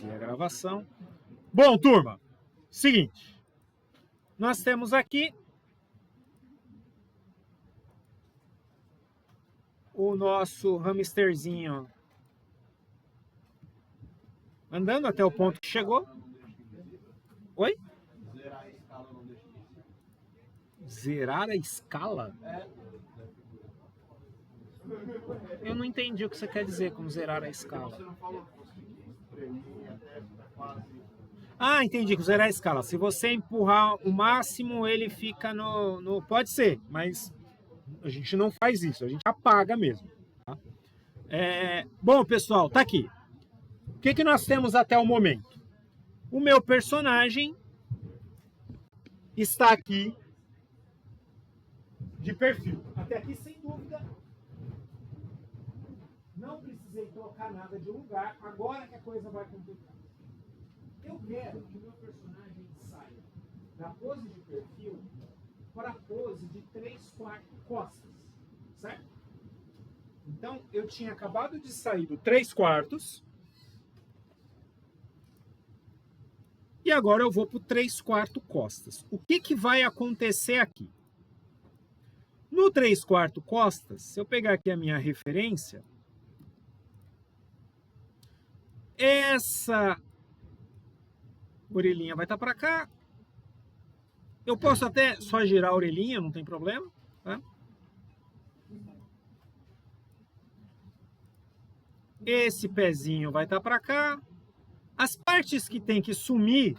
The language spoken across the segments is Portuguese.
Inicia a gravação. Bom, turma, seguinte. Nós temos aqui o nosso hamsterzinho andando até o ponto que chegou. Oi? Zerar a escala? Eu não entendi o que você quer dizer com zerar a escala. Ah, entendi, com zerar a escala. Se você empurrar o máximo, ele fica no... Pode ser, mas a gente não faz isso, a gente apaga mesmo. Tá? Bom, pessoal, tá aqui. O que nós temos até o momento? O meu personagem está aqui de perfil. Até aqui, sem dúvida, não precisei trocar nada de lugar. Agora que a coisa vai complicar. Eu quero que o meu personagem saia da pose de perfil para a pose de 3/4 costas. Certo? Então, eu tinha acabado de sair do 3/4. E agora eu vou para o 3/4 costas. O que vai acontecer aqui? No 3/4 costas, se eu pegar aqui a minha referência, essa orelhinha vai estar para cá. Eu posso até só girar a orelhinha, não tem problema. Tá? Esse pezinho vai estar para cá. As partes que tem que sumir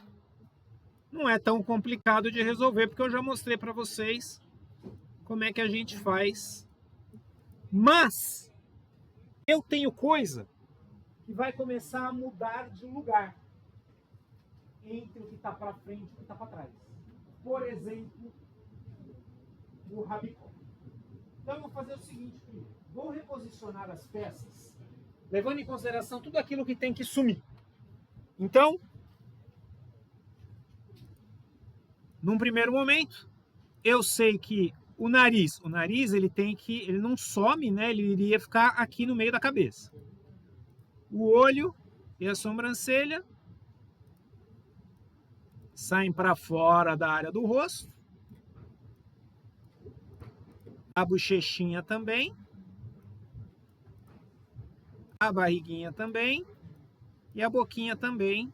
não é tão complicado de resolver, porque eu já mostrei para vocês como é que a gente faz. Mas eu tenho coisa que vai começar a mudar de lugar entre o que está para frente e o que está para trás. Por exemplo, o rabicó. Então eu vou fazer o seguinte primeiro. Vou reposicionar as peças, levando em consideração tudo aquilo que tem que sumir. Então, num primeiro momento, eu sei que o nariz ele não some, né? Ele iria ficar aqui no meio da cabeça. O olho e a sobrancelha saem para fora da área do rosto. A bochechinha também. A barriguinha também. E a boquinha também.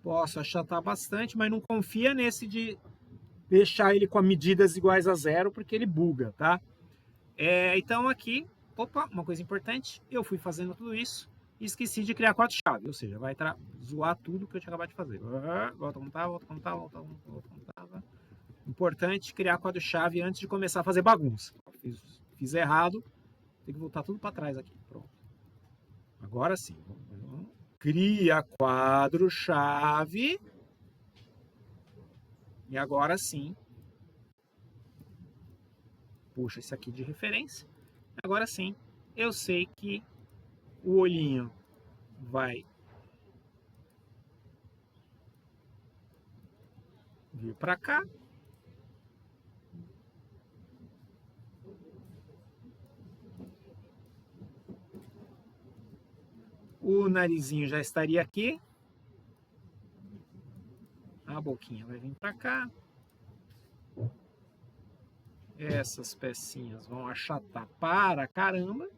Posso achatar bastante, mas não confia nesse de deixar ele com medidas iguais a 0, porque ele buga, tá? Então aqui, opa, uma coisa importante, eu fui fazendo tudo isso e esqueci de criar 4 chaves, ou seja, vai zoar tudo que eu tinha acabado de fazer. Volta como tava, volta como tava, volta como tava. Importante criar 4 chaves antes de começar a fazer bagunça. Fiz errado, tem que voltar tudo para trás aqui, pronto. Agora sim, cria quadro-chave. E agora sim, puxa isso aqui de referência. Agora sim, eu sei que o olhinho vai vir para cá. O narizinho já estaria aqui. A boquinha vai vir para cá. Essas pecinhas vão achatar para caramba.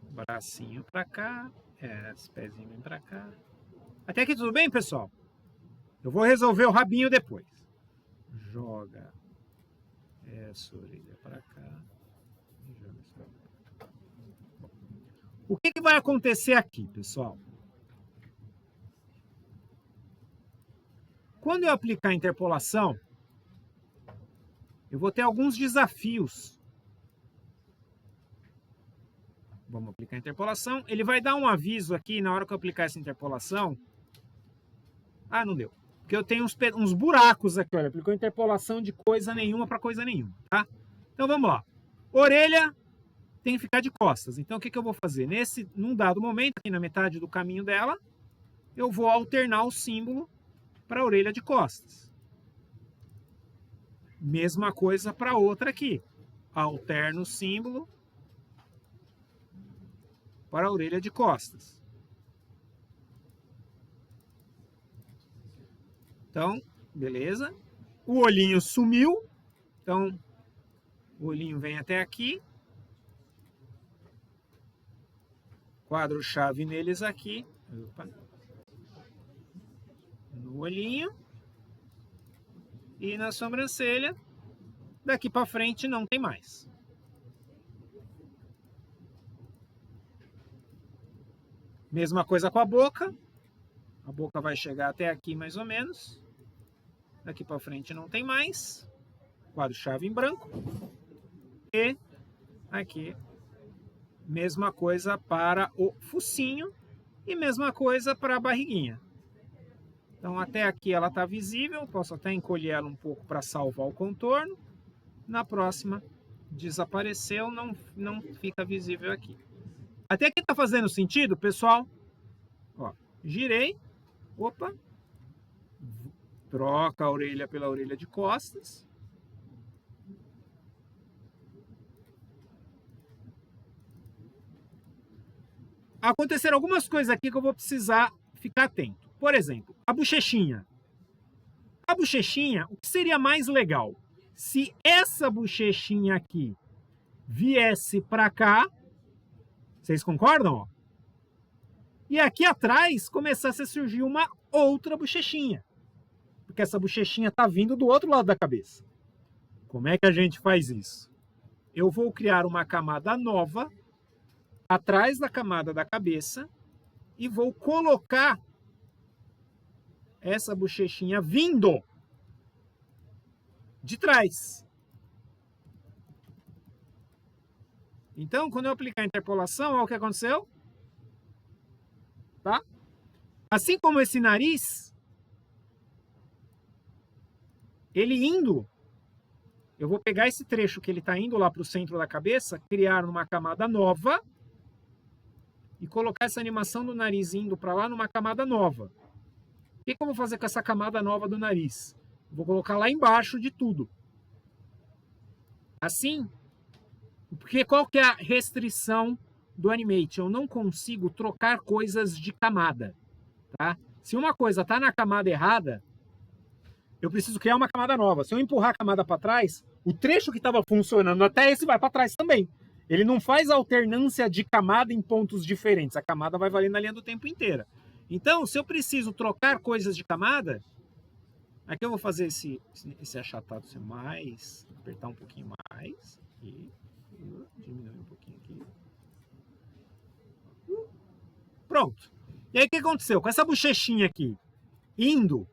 Bracinho para cá. Esse pezinho vem para cá. Até aqui tudo bem, pessoal? Eu vou resolver o rabinho depois. Joga essa orelha para cá. E joga essa orelha pra cá. O que vai acontecer aqui, pessoal? Quando eu aplicar a interpolação, eu vou ter alguns desafios. Vamos aplicar a interpolação. Ele vai dar um aviso aqui na hora que eu aplicar essa interpolação. Ah, não deu. Porque eu tenho uns buracos aqui, olha. Aplicou interpolação de coisa nenhuma para coisa nenhuma, tá? Então vamos lá. Orelha tem que ficar de costas. Então o que eu vou fazer? Num dado momento, aqui na metade do caminho dela, eu vou alternar o símbolo para a orelha de costas. Mesma coisa para outra aqui. Alterno o símbolo para a orelha de costas. Então, beleza. O olhinho sumiu. Então, o olhinho vem até aqui. Quadro-chave neles aqui. Opa. No olhinho. E na sobrancelha. Daqui para frente não tem mais. Mesma coisa com a boca. A boca vai chegar até aqui mais ou menos. Daqui para frente não tem mais. Quadro-chave em branco. E aqui, mesma coisa para o focinho e mesma coisa para a barriguinha. Então até aqui ela está visível. Posso até encolher ela um pouco para salvar o contorno. Na próxima, desapareceu, não fica visível aqui. Até aqui está fazendo sentido, pessoal? Ó, girei. Opa. Troca a orelha pela orelha de costas. Aconteceram algumas coisas aqui que eu vou precisar ficar atento. Por exemplo, a bochechinha. A bochechinha, o que seria mais legal? Se essa bochechinha aqui viesse para cá, vocês concordam? Ó? E aqui atrás começasse a surgir uma outra bochechinha. Porque essa bochechinha está vindo do outro lado da cabeça. Como é que a gente faz isso? Eu vou criar uma camada nova atrás da camada da cabeça e vou colocar essa bochechinha vindo de trás. Então, quando eu aplicar a interpolação, olha o que aconteceu. Tá? Assim como esse nariz, ele indo, eu vou pegar esse trecho que ele está indo lá para o centro da cabeça, criar uma camada nova e colocar essa animação do nariz indo para lá numa camada nova. O que eu vou fazer com essa camada nova do nariz? Vou colocar lá embaixo de tudo. Assim, porque qual que é a restrição do Animate? Eu não consigo trocar coisas de camada. Tá? Se uma coisa está na camada errada, eu preciso criar uma camada nova. Se eu empurrar a camada para trás, o trecho que estava funcionando até esse vai para trás também. Ele não faz alternância de camada em pontos diferentes. A camada vai valer na linha do tempo inteira. Então, se eu preciso trocar coisas de camada, aqui eu vou fazer esse achatado ser mais, apertar um pouquinho mais, aqui, diminuir um pouquinho aqui. Pronto. E aí o que aconteceu? Com essa bochechinha aqui, indo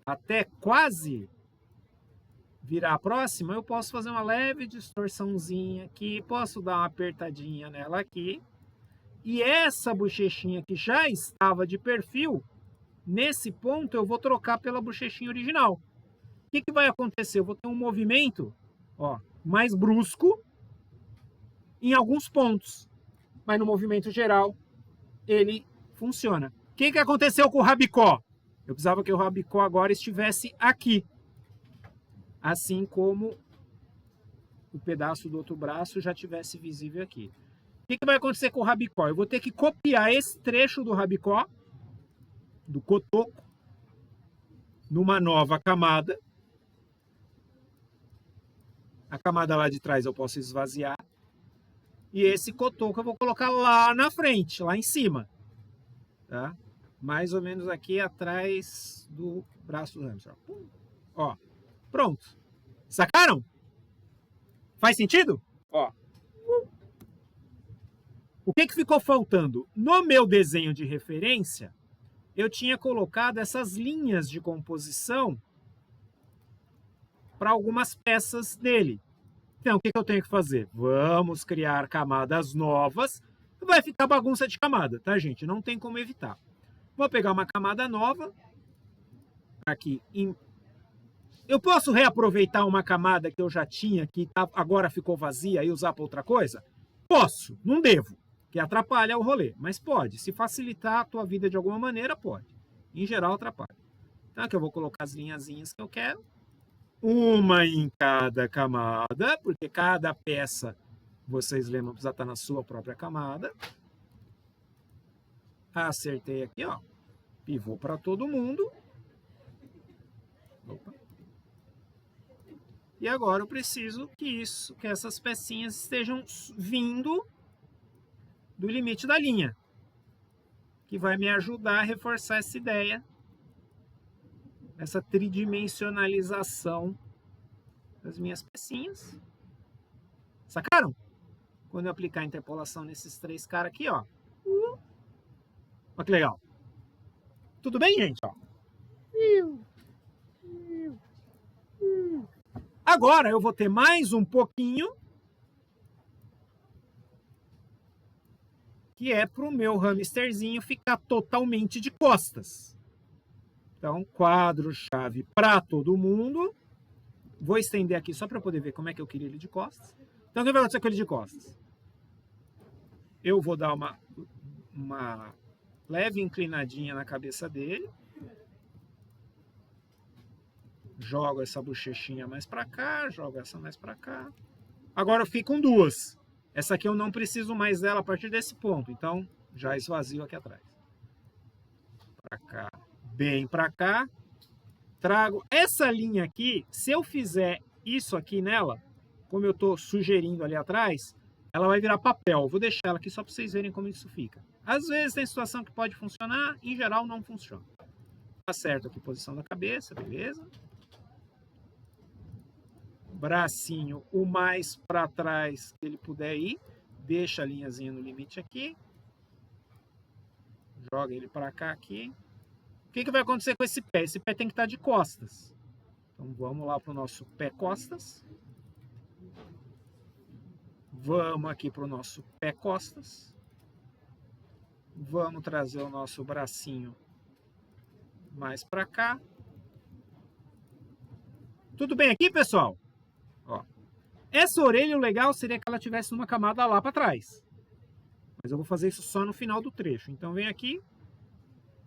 até quase virar a próxima, eu posso fazer uma leve distorçãozinha aqui, posso dar uma apertadinha nela aqui. E essa bochechinha que já estava de perfil, nesse ponto eu vou trocar pela bochechinha original. O que vai acontecer? Eu vou ter um movimento, ó, mais brusco em alguns pontos, mas no movimento geral ele funciona. O que aconteceu com o rabicó? Eu precisava que o rabicó agora estivesse aqui, assim como o pedaço do outro braço já tivesse visível aqui. O que vai acontecer com o rabicó? Eu vou ter que copiar esse trecho do rabicó, do cotoco, numa nova camada. A camada lá de trás eu posso esvaziar. E esse cotoco eu vou colocar lá na frente, lá em cima. Tá? Mais ou menos aqui atrás do braço do hamster. Ó, pronto. Sacaram? Faz sentido? Ó. O que ficou faltando? No meu desenho de referência, eu tinha colocado essas linhas de composição para algumas peças dele. Então, o que eu tenho que fazer? Vamos criar camadas novas. Vai ficar bagunça de camada, tá, gente? Não tem como evitar. Vou pegar uma camada nova. Aqui. Eu posso reaproveitar uma camada que eu já tinha, que agora ficou vazia, e usar para outra coisa? Posso, não devo, que atrapalha o rolê. Mas pode. Se facilitar a tua vida de alguma maneira, pode. Em geral, atrapalha. Então, aqui eu vou colocar as linhazinhas que eu quero. uma em cada camada, porque cada peça, vocês lembram, precisa estar na sua própria camada. Acertei aqui, ó. Pivô para todo mundo. Opa. E agora eu preciso que essas pecinhas estejam vindo do limite da linha, que vai me ajudar a reforçar essa ideia, essa tridimensionalização das minhas pecinhas. Sacaram? Quando eu aplicar a interpolação nesses três caras aqui, ó. Olha que legal. Tudo bem, gente? Ó. Agora eu vou ter mais um pouquinho, que é para o meu hamsterzinho ficar totalmente de costas. Então, quadro-chave para todo mundo. Vou estender aqui só para poder ver como é que eu queria ele de costas. Então, o que vai acontecer com ele de costas? Eu vou dar uma leve inclinadinha na cabeça dele. Jogo essa bochechinha mais para cá, jogo essa mais para cá. Agora eu fico com duas. Essa aqui eu não preciso mais dela a partir desse ponto, então já esvazio aqui atrás. Para cá, bem para cá. Trago essa linha aqui, se eu fizer isso aqui nela, como eu estou sugerindo ali atrás, ela vai virar papel. Vou deixar ela aqui só para vocês verem como isso fica. Às vezes tem situação que pode funcionar, em geral não funciona. Acerto aqui a posição da cabeça, beleza? Bracinho o mais para trás que ele puder ir. Deixa a linhazinha no limite aqui. Joga ele para cá aqui. O que vai acontecer com esse pé? Esse pé tem que estar de costas. Então vamos lá para o nosso pé costas. Vamos aqui para o nosso pé costas. Vamos trazer o nosso bracinho mais para cá. Tudo bem aqui, pessoal? Ó. Essa orelha, o legal seria que ela tivesse uma camada lá para trás. Mas eu vou fazer isso só no final do trecho. Então vem aqui,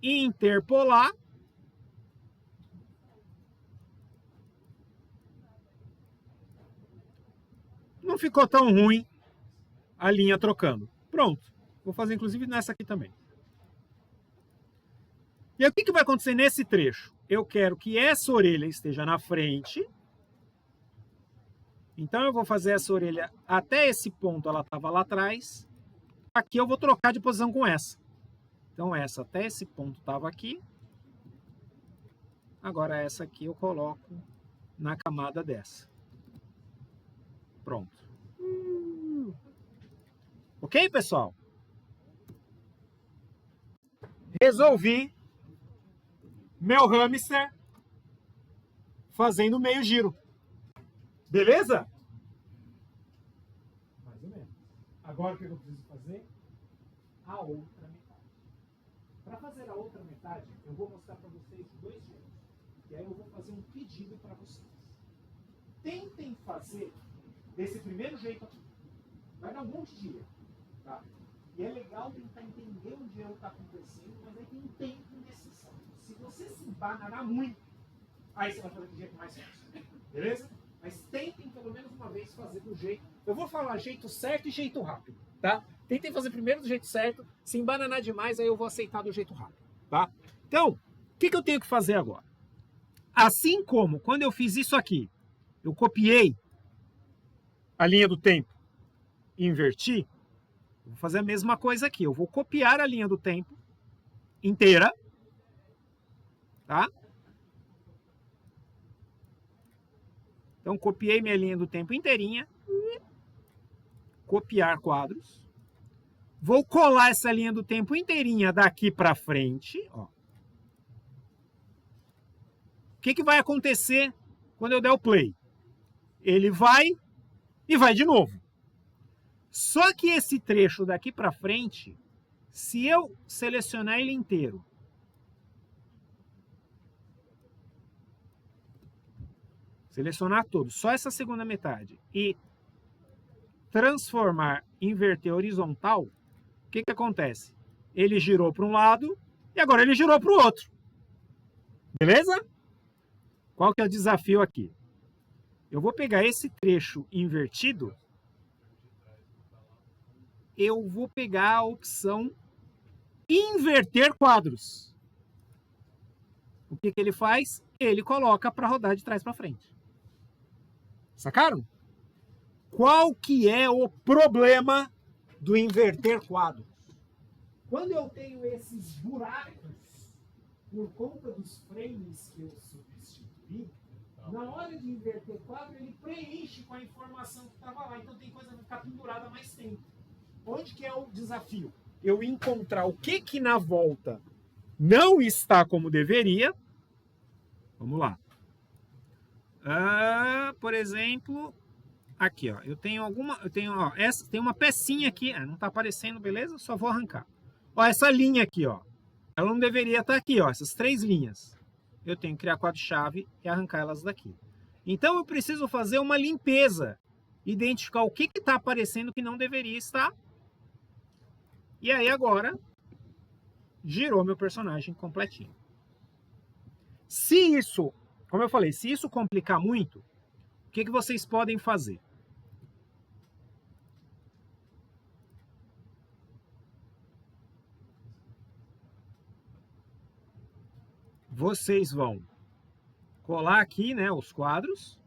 interpolar. Não ficou tão ruim a linha trocando. Pronto. Vou fazer inclusive nessa aqui também. E aí, o que vai acontecer nesse trecho? Eu quero que essa orelha esteja na frente. Então eu vou fazer essa orelha até esse ponto, ela estava lá atrás. Aqui eu vou trocar de posição com essa. Então essa até esse ponto estava aqui. Agora essa aqui eu coloco na camada dessa. Pronto. Ok, pessoal? Resolvi meu hamster fazendo meio giro. Beleza? Mais ou menos. Agora o que eu preciso fazer? A outra metade. Para fazer a outra metade, eu vou mostrar para vocês dois jeitos. E aí eu vou fazer um pedido para vocês. Tentem fazer desse primeiro jeito aqui. Vai dar um monte de erro, tá? E é legal tentar entender onde erro está acontecendo, mas aí tem um tempo necessário. Se você se embananar muito, aí você vai fazer do jeito mais fácil. Beleza? Mas tentem pelo menos uma vez fazer do jeito... Eu vou falar jeito certo e jeito rápido, tá? Tentem fazer primeiro do jeito certo, se embananar demais, aí eu vou aceitar do jeito rápido, tá? Então, o que eu tenho que fazer agora? Assim como quando eu fiz isso aqui, eu copiei a linha do tempo e inverti, eu vou fazer a mesma coisa aqui. Eu vou copiar a linha do tempo inteira, tá? Então, copiei minha linha do tempo inteirinha. Copiar quadros. Vou colar essa linha do tempo inteirinha daqui para frente. Ó. O que vai acontecer quando eu der o play? Ele vai e vai de novo. Só que esse trecho daqui para frente, se eu selecionar ele inteiro, selecionar todo, só essa segunda metade, e transformar, inverter horizontal, o que acontece? Ele girou para um lado e agora ele girou para o outro. Beleza? Qual que é o desafio aqui? eu vou pegar esse trecho invertido, eu vou pegar a opção inverter quadros. O que ele faz? Ele coloca para rodar de trás para frente. Sacaram? Qual que é o problema do inverter quadros? Quando eu tenho esses buracos por conta dos frames que eu substituí, na hora de inverter quadro, ele preenche com a informação que estava lá. Então tem coisa que vai ficar pendurada mais tempo. Onde que é o desafio? Eu encontrar o que na volta não está como deveria. Vamos lá. Por exemplo, aqui, ó, eu tenho tem uma pecinha aqui, não está aparecendo, beleza? Só vou arrancar. Ó, essa linha aqui, ó, ela não deveria estar aqui, ó, essas 3 linhas. Eu tenho que criar quadro-chave e arrancar elas daqui. Então eu preciso fazer uma limpeza, identificar o que está aparecendo que não deveria estar. E aí agora girou meu personagem completinho. Se isso, como eu falei, se isso complicar muito, o que vocês podem fazer? Vocês vão colar aqui, né, os quadros.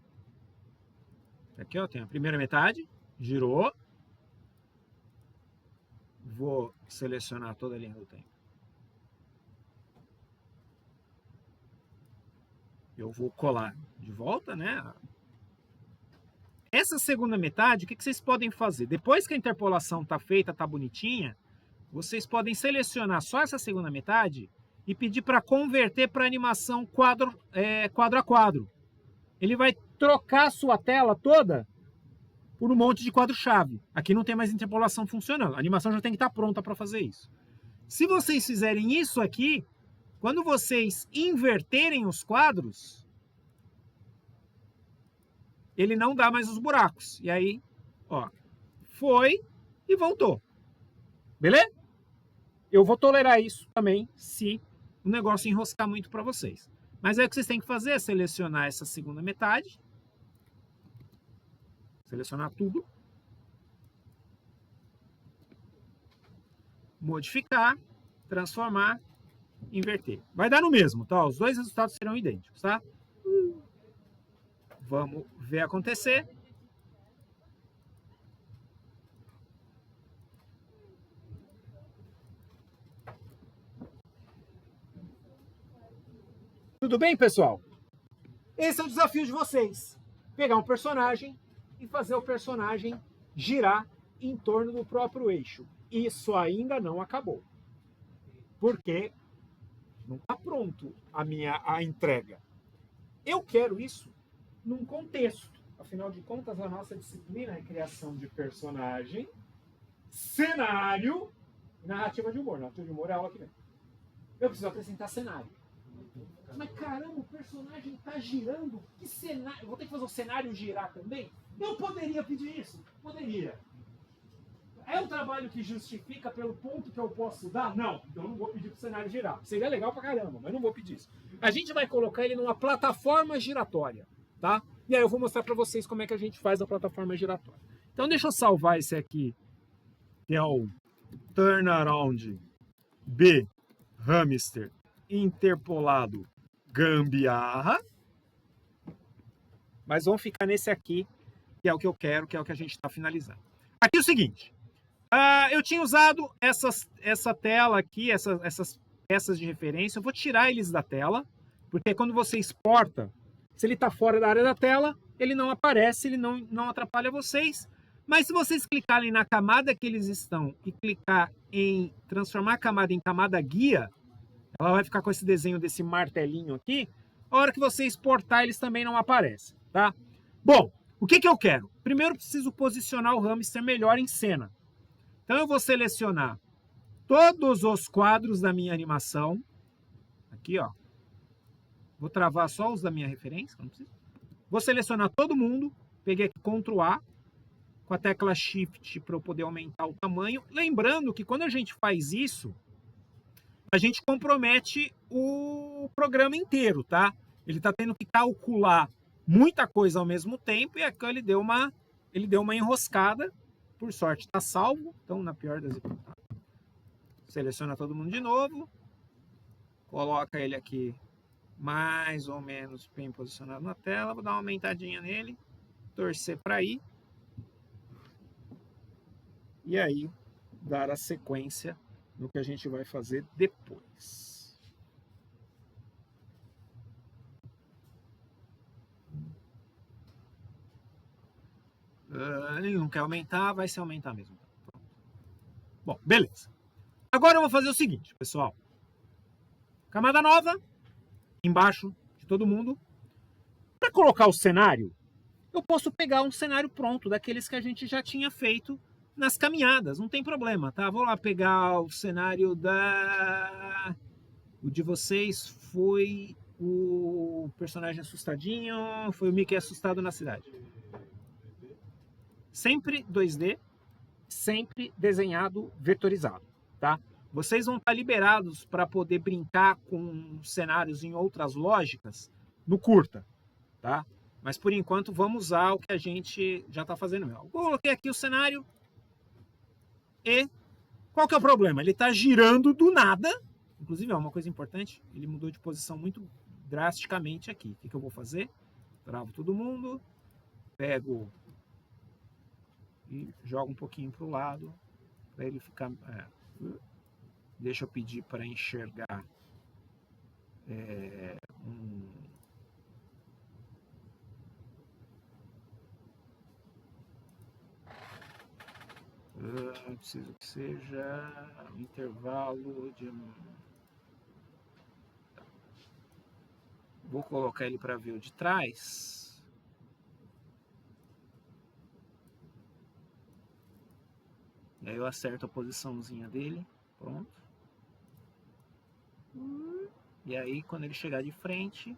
Aqui, ó, tem a primeira metade, girou. Vou selecionar toda a linha do tempo. Eu vou colar de volta, né? Essa segunda metade, o que vocês podem fazer? Depois que a interpolação está feita, está bonitinha, vocês podem selecionar só essa segunda metade e pedir para converter para animação quadro a quadro. Ele vai trocar a sua tela toda por um monte de quadro-chave. Aqui não tem mais interpolação funcionando. A animação já tem que estar pronta para fazer isso. Se vocês fizerem isso aqui, quando vocês inverterem os quadros, ele não dá mais os buracos. E aí, ó, foi e voltou. Beleza? Eu vou tolerar isso também se o negócio enroscar muito para vocês. Mas aí o que vocês têm que fazer é selecionar essa segunda metade. Selecionar tudo. Modificar, transformar, inverter. Vai dar no mesmo, tá? Os dois resultados serão idênticos, tá? Vamos ver acontecer. Tudo bem, pessoal? Esse é o desafio de vocês. Pegar um personagem e fazer o personagem girar em torno do próprio eixo. Isso ainda não acabou. Porque não está pronto a entrega. Eu quero isso num contexto. Afinal de contas, a nossa disciplina é criação de personagem, cenário e narrativa de humor. Narrativa de humor é a aula que vem. Eu preciso acrescentar cenário. Mas caramba, o personagem está girando. Que cenário? Eu vou ter que fazer o cenário girar também? Eu poderia pedir isso? Poderia. É um trabalho que justifica pelo ponto que eu posso dar? Não. Então eu não vou pedir para o cenário girar. Seria legal pra caramba, mas não vou pedir isso. A gente vai colocar ele numa plataforma giratória, tá? E aí eu vou mostrar para vocês como é que a gente faz a plataforma giratória. Então deixa eu salvar esse aqui, que é o Turnaround B Hamster Interpolado Gambiarra. Mas vamos ficar nesse aqui, que é o que eu quero, que é o que a gente está finalizando. Aqui é o seguinte. Eu tinha usado essa tela aqui, essas peças de referência. Eu vou tirar eles da tela, porque quando você exporta, se ele está fora da área da tela, ele não aparece, ele não atrapalha vocês. Mas se vocês clicarem na camada que eles estão e clicar em transformar a camada em camada guia, ela vai ficar com esse desenho desse martelinho aqui. A hora que você exportar, eles também não aparecem, tá? Bom, o que eu quero? Primeiro, eu preciso posicionar o hamster melhor em cena. Então, eu vou selecionar todos os quadros da minha animação. Aqui, ó. Vou travar só os da minha referência. Não precisa. Vou selecionar todo mundo. Peguei aqui Ctrl A. Com a tecla Shift para eu poder aumentar o tamanho. Lembrando que quando a gente faz isso, a gente compromete o programa inteiro, tá? Ele está tendo que calcular muita coisa ao mesmo tempo e aqui ele deu uma enroscada. Por sorte está salvo, então na pior das hipóteses. Seleciona todo mundo de novo, coloca ele aqui mais ou menos bem posicionado na tela, vou dar uma aumentadinha nele, torcer para ir, e aí dar a sequência no que a gente vai fazer depois. Ele não quer aumentar, vai se aumentar mesmo. Pronto. Bom, beleza. Agora eu vou fazer o seguinte, pessoal. Camada nova, embaixo de todo mundo. Para colocar o cenário, eu posso pegar um cenário pronto, daqueles que a gente já tinha feito nas caminhadas, não tem problema, tá? Vou lá pegar o cenário O de vocês foi o personagem assustadinho, foi o Mickey assustado na cidade. Sempre 2D, sempre desenhado vetorizado, tá? Vocês vão estar liberados para poder brincar com cenários em outras lógicas no curta, tá? Mas por enquanto vamos usar o que a gente já está fazendo. Eu coloquei aqui o cenário e qual que é o problema? Ele está girando do nada. Inclusive, é uma coisa importante, ele mudou de posição muito drasticamente aqui. O que eu vou fazer? Travo todo mundo, pego e jogo um pouquinho para o lado, para ele ficar... deixa eu pedir para enxergar preciso que seja um intervalo de... Vou colocar ele para ver o de trás. E aí eu acerto a posiçãozinha dele. Pronto. E aí quando ele chegar de frente,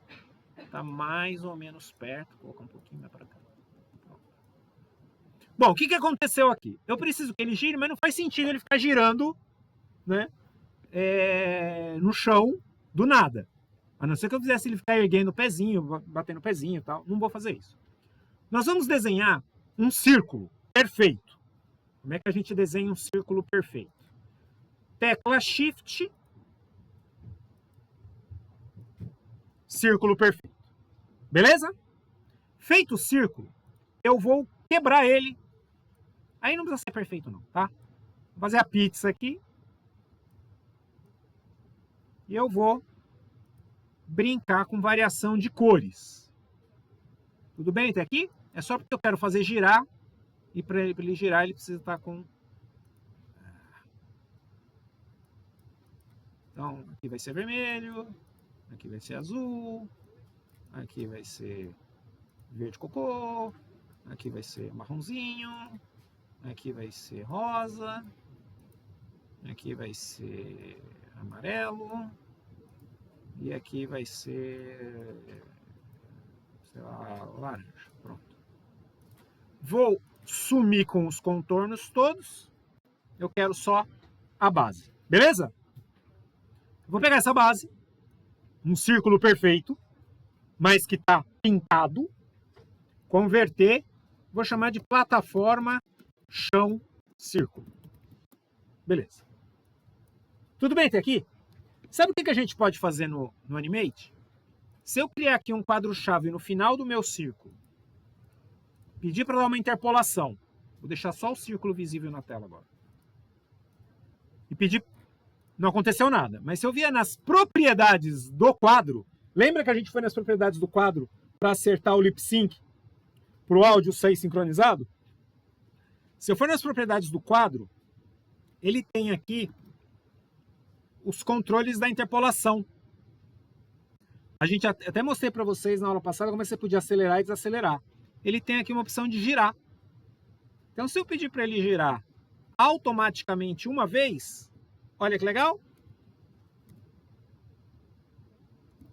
tá mais ou menos perto. Vou colocar um pouquinho mais para cá. Pronto. Bom, o que aconteceu aqui? Eu preciso que ele gire, mas não faz sentido ele ficar girando, né, no chão do nada. A não ser que eu fizesse ele ficar erguendo o pezinho, batendo o pezinho e tal. Não vou fazer isso. Nós vamos desenhar um círculo perfeito. Como é que a gente desenha um círculo perfeito? Tecla Shift. Círculo perfeito. Beleza? Feito o círculo, eu vou quebrar ele. Aí não precisa ser perfeito não, tá? Vou fazer a pizza aqui. E eu vou brincar com variação de cores. Tudo bem até aqui? É só porque eu quero fazer girar. E para ele girar, ele precisa estar com... Então, aqui vai ser vermelho. Aqui vai ser azul. Aqui vai ser verde cocô. Aqui vai ser marronzinho. Aqui vai ser rosa. Aqui vai ser amarelo. E aqui vai ser, sei lá, laranja. Pronto. Vou sumir com os contornos todos. Eu quero só a base. Beleza? Vou pegar essa base. Um círculo perfeito. Mas que está pintado. Converter. Vou chamar de plataforma, chão, círculo. Beleza. Tudo bem até aqui? Sabe o que a gente pode fazer no Animate? Se eu criar aqui um quadro-chave no final do meu círculo, pedir para dar uma interpolação, vou deixar só o círculo visível na tela agora, e pedir, não aconteceu nada, mas se eu vier nas propriedades do quadro, lembra que a gente foi nas propriedades do quadro para acertar o lip sync, para o áudio sair sincronizado? Se eu for nas propriedades do quadro, ele tem aqui os controles da interpolação. A gente até mostrei para vocês na aula passada como você podia acelerar e desacelerar. Ele tem aqui uma opção de girar. Então, se eu pedir para ele girar automaticamente uma vez, olha que legal.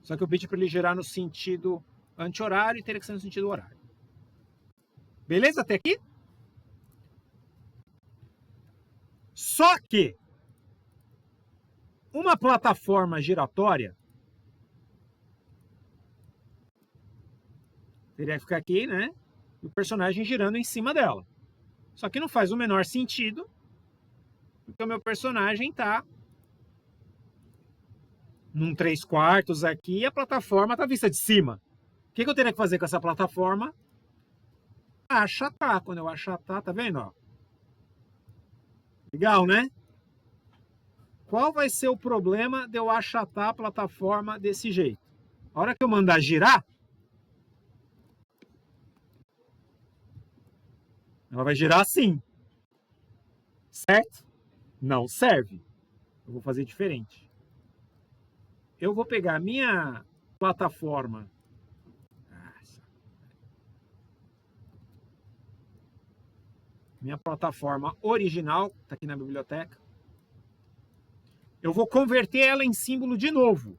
Só que eu pedi para ele girar no sentido anti-horário e teria que ser no sentido horário. Beleza até aqui? Só que uma plataforma giratória Teria que ficar aqui, né? E o personagem girando em cima dela. Só que não faz o menor sentido, porque o meu personagem tá num 3/4 aqui e a plataforma tá vista de cima. O que eu teria que fazer com essa plataforma? Achatar. Quando eu achatar, tá vendo? Ó? Legal, né? Qual vai ser o problema de eu achatar a plataforma desse jeito? A hora que eu mandar girar, ela vai girar assim. Certo? Não serve. Eu vou fazer diferente. Eu vou pegar a minha plataforma. Minha plataforma original, está aqui na biblioteca. Eu vou converter ela em símbolo de novo.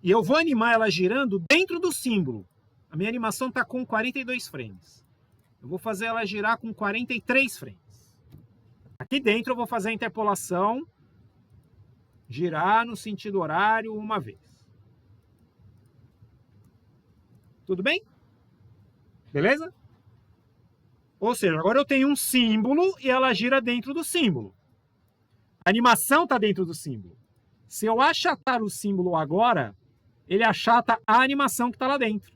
E eu vou animar ela girando dentro do símbolo. A minha animação está com 42 frames. Eu vou fazer ela girar com 43 frames. Aqui dentro eu vou fazer a interpolação, girar no sentido horário uma vez. Tudo bem? Beleza? Ou seja, agora eu tenho um símbolo e ela gira dentro do símbolo. A animação está dentro do símbolo. Se eu achatar o símbolo agora, ele achata a animação que está lá dentro.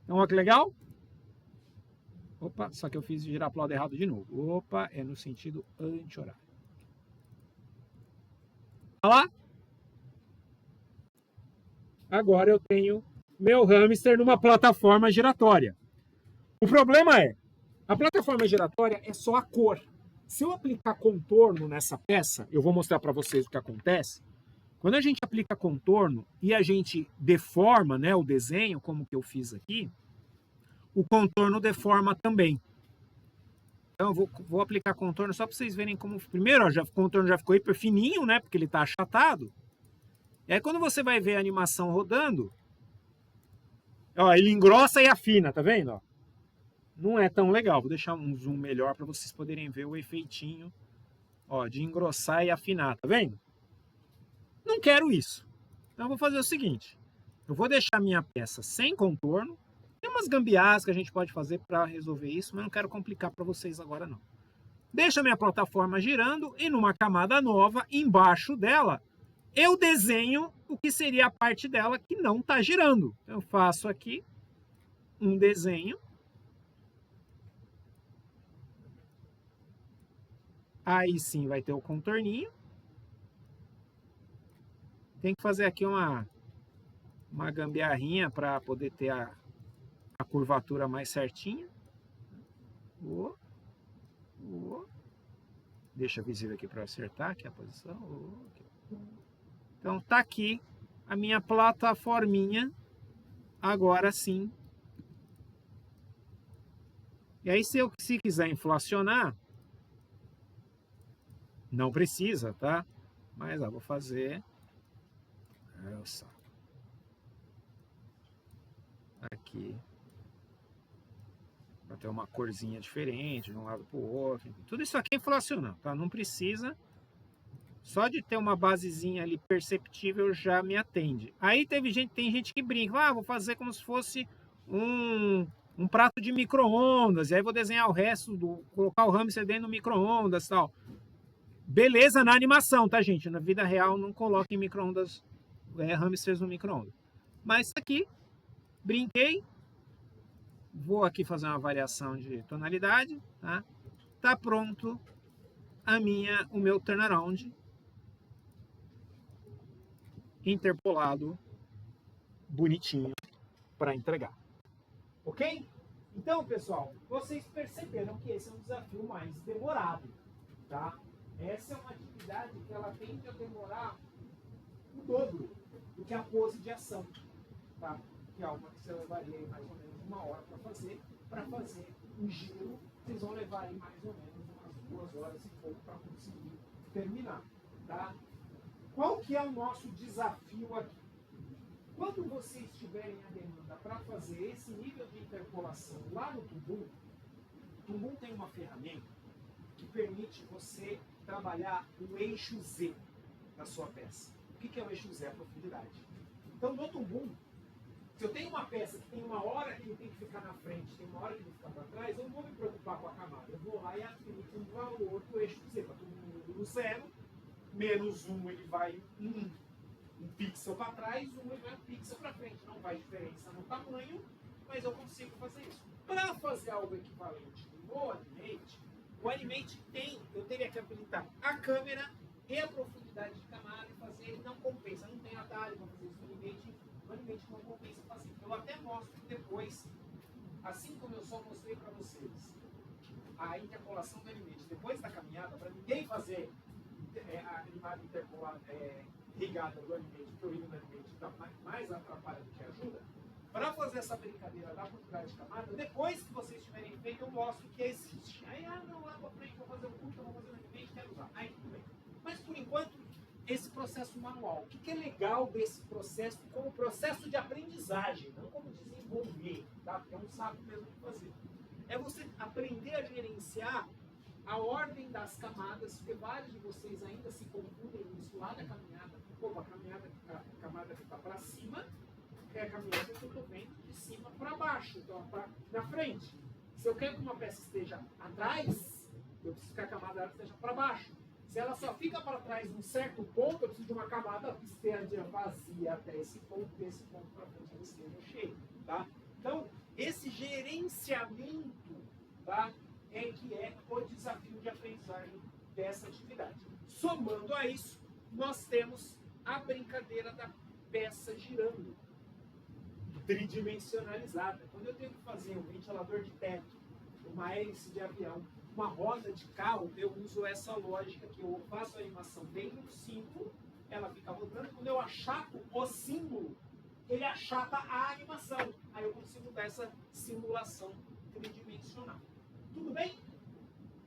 Então, olha que legal. Opa, só que eu fiz girar para o lado errado de novo. Opa, é no sentido anti-horário. Olha lá. Agora eu tenho meu hamster numa plataforma giratória. O problema é, a plataforma giratória é só a cor. Se eu aplicar contorno nessa peça, eu vou mostrar para vocês o que acontece. Quando a gente aplica contorno e a gente deforma, né, o desenho, como que eu fiz aqui, o contorno deforma também. Então eu vou aplicar contorno só para vocês verem como... Primeiro, ó, o contorno já ficou hiper fininho, né, porque ele está achatado. E aí quando você vai ver a animação rodando, ó, ele engrossa e afina, tá vendo? Ó? Não é tão legal. Vou deixar um zoom melhor para vocês poderem ver o efeitinho, ó, de engrossar e afinar, tá vendo? Não quero isso. Então eu vou fazer o seguinte. Eu vou deixar minha peça sem contorno. Tem umas gambiarras que a gente pode fazer para resolver isso, mas não quero complicar para vocês agora não. Deixa a minha plataforma girando e numa camada nova, embaixo dela, eu desenho o que seria a parte dela que não está girando. Eu faço aqui um desenho. Aí sim vai ter o contorninho. Tem que fazer aqui uma gambiarrinha para poder ter a curvatura mais certinha. Deixa visível aqui para acertar aqui a posição. Então tá aqui a minha plataforminha. Agora sim. E aí se quiser inflacionar, não precisa, tá? Mas ó, vou fazer aqui para ter uma corzinha diferente de um lado para o outro. Tudo isso aqui é inflacionando, tá? Não precisa. Só de ter uma basezinha ali perceptível já me atende. Aí tem gente que brinca, ah, vou fazer como se fosse um prato de micro-ondas, e aí vou desenhar o resto, colocar o hamster dentro do micro-ondas e tal. Beleza na animação, tá, gente? Na vida real não coloquem micro-ondas, hamsters no micro-ondas. Mas aqui, brinquei. Vou aqui fazer uma variação de tonalidade, tá? Tá pronto o meu turnaround interpolado, bonitinho, para entregar. Ok? Então, pessoal, vocês perceberam que esse é um desafio mais demorado, tá? Essa é uma atividade que ela tende a demorar o dobro do que a pose de ação, tá? Que é uma que você levaria mais ou menos 1 hora para fazer um giro, vocês vão levar aí mais ou menos umas 2 horas e pouco para conseguir terminar, tá? Qual que é o nosso desafio aqui? Quando vocês tiverem a demanda para fazer esse nível de interpolação lá no Toonboom, o Toonboom tem uma ferramenta que permite você trabalhar o eixo Z da sua peça. que é o eixo Z? A profundidade. Então, no tumbum, se eu tenho uma peça que tem uma hora que ele tem que ficar na frente, tem uma hora que ele fica para trás, eu não vou me preocupar com a camada. Eu vou lá e aplico um valor do eixo Z. Para todo mundo no 0, menos 1 ele vai um pixel para trás, 1 ele vai um pixel para frente. Não faz diferença no tamanho, mas eu consigo fazer isso. Para fazer algo equivalente no Animate, o Animate eu teria que habilitar a câmera e a profundidade de camada e fazer, ele não compensa, não tem atalho para fazer isso no Animate, o Animate não compensa fazer. Eu até mostro depois, assim como eu só mostrei para vocês a interpolação do Animate depois da caminhada, para ninguém fazer a animada interpolada rigada do Animate, porque o rio do Animate dá mais atrapalha do que ajuda. Para fazer essa brincadeira da profundidade de camada, depois que vocês tiverem feito, eu mostro que existe. Aí, não, lá para frente, vou fazer o curto, vou fazer o Animate, quero usar. Aí, tudo bem. Mas, por enquanto, esse processo manual. O que é legal desse processo como processo de aprendizagem, não como desenvolver, tá? Porque é um saco mesmo de fazer. É você aprender a gerenciar a ordem das camadas, porque vários de vocês ainda se confundem nisso lá da caminhada. Opa, a camada que está para cima é a caminhada que eu estou vendo de cima para baixo, então na frente. Se eu quero que uma peça esteja atrás, eu preciso que a camada esteja para baixo. Se ela só fica para trás num certo ponto, eu preciso de uma camada que esteja vazia até esse ponto, desse ponto para frente ela esteja cheia. Tá? Então, esse gerenciamento, tá, que é o desafio de aprendizagem dessa atividade. Somando a isso, nós temos a brincadeira da peça girando, tridimensionalizada. Quando eu tenho que fazer um ventilador de teto, uma hélice de avião, uma roda de carro, eu uso essa lógica que eu faço a animação dentro do símbolo, ela fica rodando. Quando eu achato o símbolo, ele achata a animação. Aí eu consigo dar essa simulação tridimensional. Tudo bem?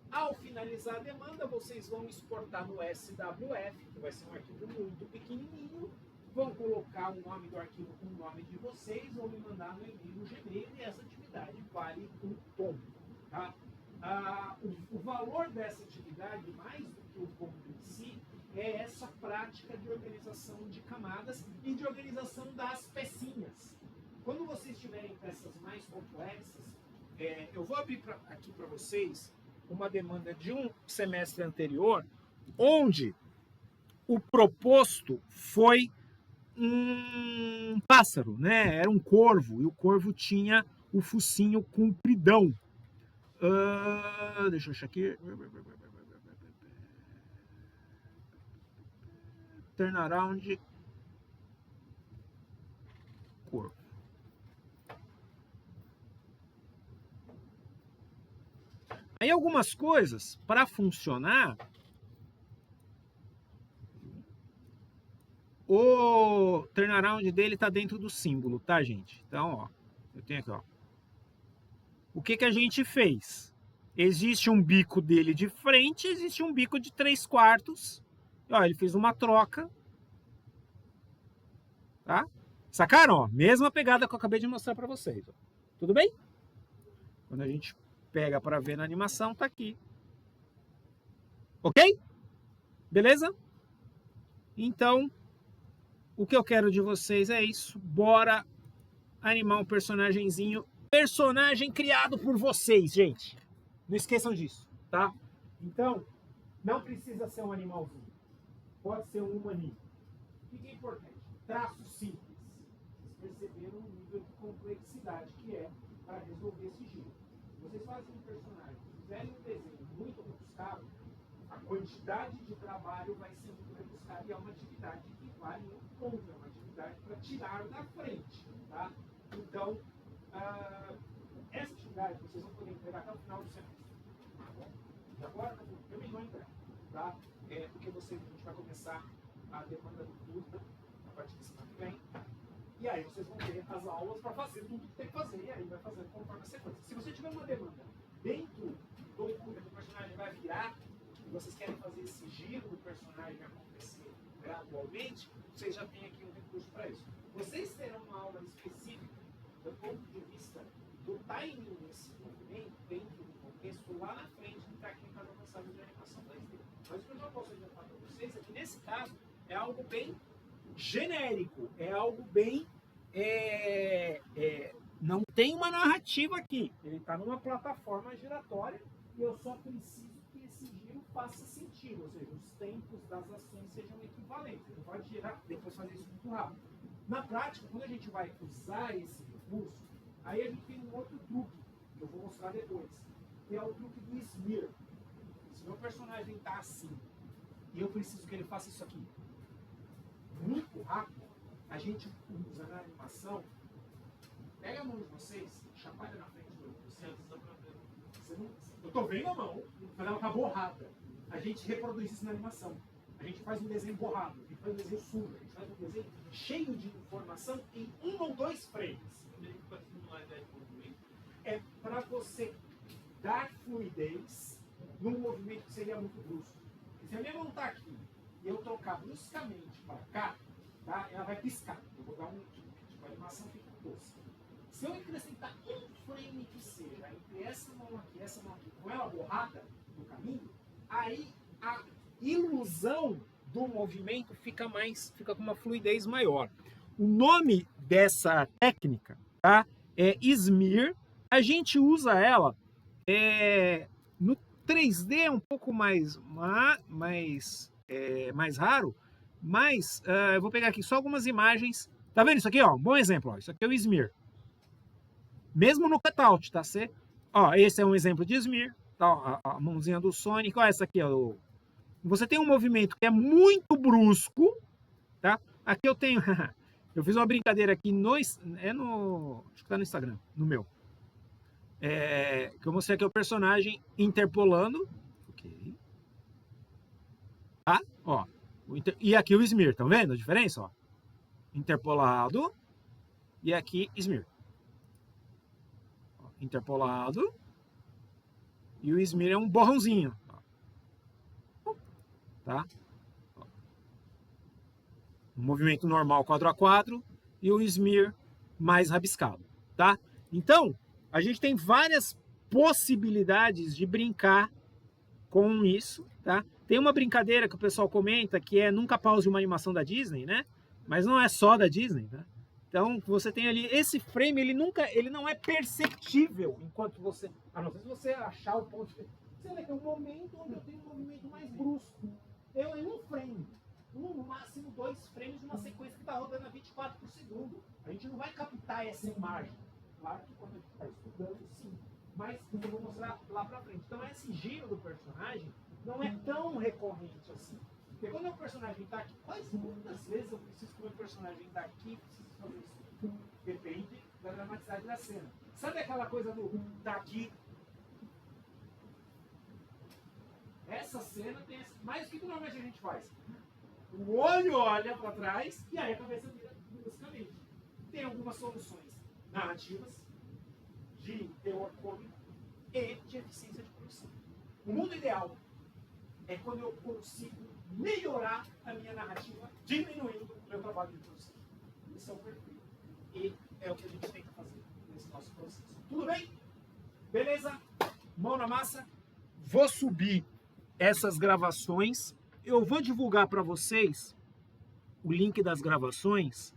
Ao finalizar a demanda, vocês vão exportar no SWF, que vai ser um arquivo muito pequenininho, vão colocar o nome do arquivo com o nome de vocês, vão me mandar no e-mail no Gmail e essa atividade vale um ponto. Tá? O valor dessa atividade, mais do que o ponto em si, é essa prática de organização de camadas e de organização das pecinhas. Quando vocês tiverem peças mais complexas, eu vou abrir aqui para vocês uma demanda de um semestre anterior, onde o proposto foi um pássaro, né? Era um corvo, e o corvo tinha o focinho compridão. Deixa eu achar aqui. Turnaround corvo. Aí algumas coisas, para funcionar, o turnaround dele está dentro do símbolo, tá, gente? Então, ó, eu tenho aqui, ó. O que a gente fez? Existe um bico dele de frente, existe um bico de 3/4. Ó, ele fez uma troca. Tá? Sacaram? Ó, mesma pegada que eu acabei de mostrar para vocês. Ó. Tudo bem? Quando a gente pega para ver na animação, tá aqui. Ok? Beleza? Então, o que eu quero de vocês é isso. Bora animar um personagemzinho. Personagem criado por vocês, gente. Não esqueçam disso, tá? Então, não precisa ser um animalzinho. Pode ser um humaninho. O que é importante? Traço simples. Vocês perceberam o nível de complexidade que é para resolver esse giro. Vocês fazem um personagem, fizerem um desenho muito rebuscado, a quantidade de trabalho vai ser muito rebuscada e é uma atividade que vale um ponto, é uma atividade para tirar da frente, tá? Então, essa atividade vocês vão poder entregar até o final do semestre, tá bom? E agora, eu me vou entregar, tá? Porque a gente vai começar a demanda do curso a partir da semana que vem. E aí vocês vão ter as aulas para fazer tudo que tem que fazer, e aí vai fazendo conforme a sequência. Se você tiver uma demanda dentro do curso que o personagem vai virar, e vocês querem fazer esse giro do personagem acontecer gradualmente, vocês já têm aqui um recurso para isso. Vocês terão uma aula específica do ponto de vista do timing desse movimento dentro do contexto lá na frente de técnicas avançadas de animação 2D. Mas o que eu já posso adiantar para vocês é que nesse caso é algo bem genérico, é algo bem... não tem uma narrativa aqui. Ele está numa plataforma giratória e eu só preciso que esse giro faça sentido, ou seja, os tempos das ações sejam equivalentes. Ele pode girar, depois fazer isso muito rápido. Na prática, quando a gente vai usar esse recurso, aí a gente tem um outro truque, que eu vou mostrar depois, que é o truque do smear. Se meu personagem está assim, e eu preciso que ele faça isso aqui muito rápido, a gente usa na animação. Pega a mão de vocês, chacoalha na frente do você não, eu tô vendo a mão, mas ela tá borrada. A gente reproduz isso na animação. A gente faz um desenho borrado, a gente faz um desenho sujo, a gente faz um desenho cheio de informação em 1 ou 2 frames. É para você dar fluidez num movimento que seria muito brusco. Se a minha mão tá aqui e eu trocar bruscamente para cá, tá? Ela vai piscar. Eu vou dar um tipo, a animação fica tosca. Se eu acrescentar um frame que seja entre essa mão aqui e essa mão aqui, com ela borrada no caminho, aí a ilusão do movimento fica com uma fluidez maior. O nome dessa técnica, tá, é smear. A gente usa ela no 3D é um pouco mais raro, mas eu vou pegar aqui só algumas imagens. Tá vendo isso aqui? Ó, um bom exemplo. Ó, isso aqui é o smear. Mesmo no cutout, tá? Ó, esse é um exemplo de smear. Tá, a mãozinha do Sonic. Ó, essa aqui, ó. Você tem um movimento que é muito brusco, tá? Aqui eu tenho... eu fiz uma brincadeira aqui acho que tá no Instagram, no meu. Que eu mostrei aqui o personagem interpolando. Ok. Tá? Ó. E aqui o smear, estão vendo a diferença? Ó? Interpolado. E aqui smear. Ó, interpolado. E o smear é um borrãozinho. Tá? Um movimento normal quadro a quadro e o smear mais rabiscado, tá? Então, a gente tem várias possibilidades de brincar com isso, tá? Tem uma brincadeira que o pessoal comenta que é nunca pause uma animação da Disney, né? Mas não é só da Disney, tá? Então, você tem ali esse frame, ele não é perceptível enquanto você, a não ser se você achar o ponto de... Você vê que é um momento onde eu tenho um movimento mais brusco. Eu em um frame, no máximo 2 frames de uma sequência que está rodando a 24 por segundo. A gente não vai captar essa imagem. Claro que quando a gente está estudando, sim. Mas eu vou mostrar lá pra frente. Então esse giro do personagem não é tão recorrente assim. Porque quando o personagem está aqui, quantas vezes eu preciso que o meu personagem está aqui e preciso fazer isso? Depende da dramaticidade da cena. Sabe aquela coisa do tá aqui? Essa cena tem essa... Mas o que normalmente a gente faz? O olho olha para trás e aí a cabeça vira bruscamente. Tem algumas soluções narrativas, de teor cômico e de eficiência de produção. O mundo ideal é quando eu consigo melhorar a minha narrativa diminuindo o meu trabalho de produção. Isso é o perfeito. E é o que a gente tenta fazer nesse nosso processo. Tudo bem? Beleza? Mão na massa. Vou subir essas gravações. Eu vou divulgar para vocês o link das gravações